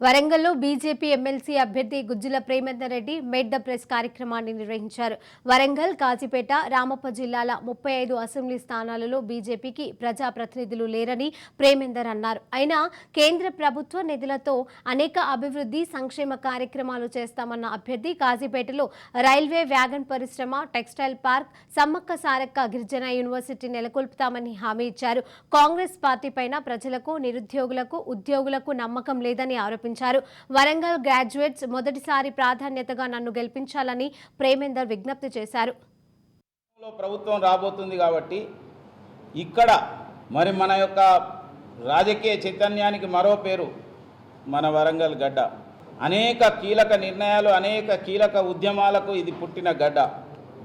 వరంగల్లో BJP MLC అభ్యర్థి Gujjula Premender Reddy made the press కార్యక్రమాన్ని నిర్వహించారు. వరంగల్, కాజీపేట, రామప్ప జిల్లాల 35 అసెంబ్లీ స్థానాలలో బీజేపీకి ప్రజాప్రతినిధులు లేరని ప్రేమేందర్ అన్నారు. అయినా కేంద్ర ప్రభుత్వ నిధులతో అనేక అభివృద్ధి సంక్షేమ కార్యక్రమాలు చేస్తామన్న అభ్యర్థి కాజీపేటలో రైల్వే వ్యాగన్ పరిశ్రమ, టెక్స్టైల్ పార్క్, సమ్మక్క సారక్క గిరిజన యూనివర్సిటీ నెలకొల్పుతామని హామీ ఇచ్చారు. కాంగ్రెస్ పార్టీపైన ప్రజలకు, నిరుద్యోగులకు, ఉద్యోగులకు నమ్మకం లేదని ఆరోపించారు. వరంగల్ గ్రాడ్యుయేట్స్ మొదటిసారి ప్రాధాన్యతగా నన్ను గెలిపించాలని ప్రేమేందర్ విజ్ఞప్తి చేశారు. ప్రభుత్వం రాబోతుంది కాబట్టి ఇక్కడ మరి మన యొక్క రాజకీయ చైతన్యానికి మరో పేరు మన వరంగల్ గడ్డ. అనేక కీలక నిర్ణయాలు, అనేక కీలక ఉద్యమాలకు ఇది పుట్టిన గడ్డ.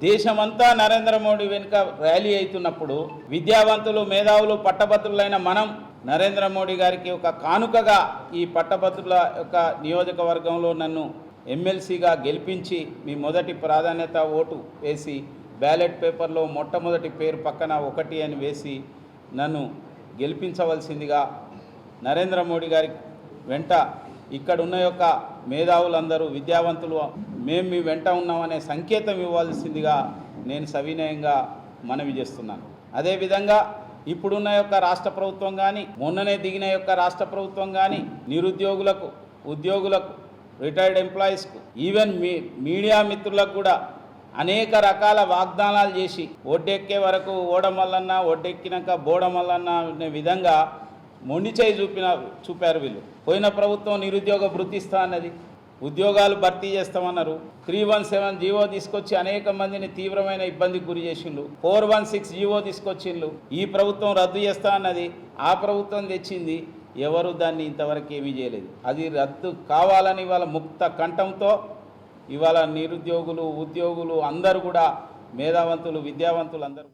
దేశమంతా నరేంద్ర మోడీ వెనుక ర్యాలీ అవుతున్నప్పుడు విద్యావంతులు, మేధావులు, పట్టభద్రులైన మనం నరేంద్ర మోడీ గారికి ఒక కానుకగా ఈ పట్టభద్రుల యొక్క నియోజకవర్గంలో నన్ను ఎమ్మెల్సీగా గెలిపించి మీ మొదటి ప్రాధాన్యత ఓటు వేసి బ్యాలెట్ పేపర్లో మొట్టమొదటి పేరు పక్కన 1 అని వేసి నన్ను గెలిపించవలసిందిగా నరేంద్ర మోడీ గారి వెంట ఇక్కడున్న యొక్క మేధావులందరూ, విద్యావంతులు మేము మీ వెంట ఉన్నామనే సంకేతం ఇవ్వాల్సిందిగా నేను సవినయంగా మనవి చేస్తున్నాను. అదేవిధంగా ఇప్పుడున్న యొక్క రాష్ట్ర ప్రభుత్వం కానీ, మొన్ననే దిగిన యొక్క రాష్ట్ర ప్రభుత్వం కానీ నిరుద్యోగులకు, ఉద్యోగులకు, రిటైర్డ్ ఎంప్లాయీస్కు, ఈవెన్ మీడియా మిత్రులకు కూడా అనేక రకాల వాగ్దానాలు చేసి ఒడ్డెక్కే వరకు ఓడమల్లన్న, ఒడ్డెక్కినాక బోడమల్లన్న అనే విధంగా మొండి చేయి చూపారు వీళ్ళు. పోయిన ప్రభుత్వం నిరుద్యోగ భృతి ఇస్తా అన్నది, ఉద్యోగాలు భర్తీ చేస్తామన్నారు. 317 జీవో తీసుకొచ్చి అనేక మందిని తీవ్రమైన ఇబ్బందికి గురి చేసిండ్రు. 416 జీవో తీసుకొచ్చిండ్రు. ఈ ప్రభుత్వం రద్దు చేస్తా అన్నది, ఆ ప్రభుత్వం తెచ్చింది. ఎవరు దాన్ని ఇంతవరకు ఏమీ చేయలేదు. అది రద్దు కావాలని ఇవాళ ముక్త కంఠంతో ఇవాళ నిరుద్యోగులు, ఉద్యోగులు అందరూ కూడా, మేధావంతులు, విద్యావంతులు అందరూ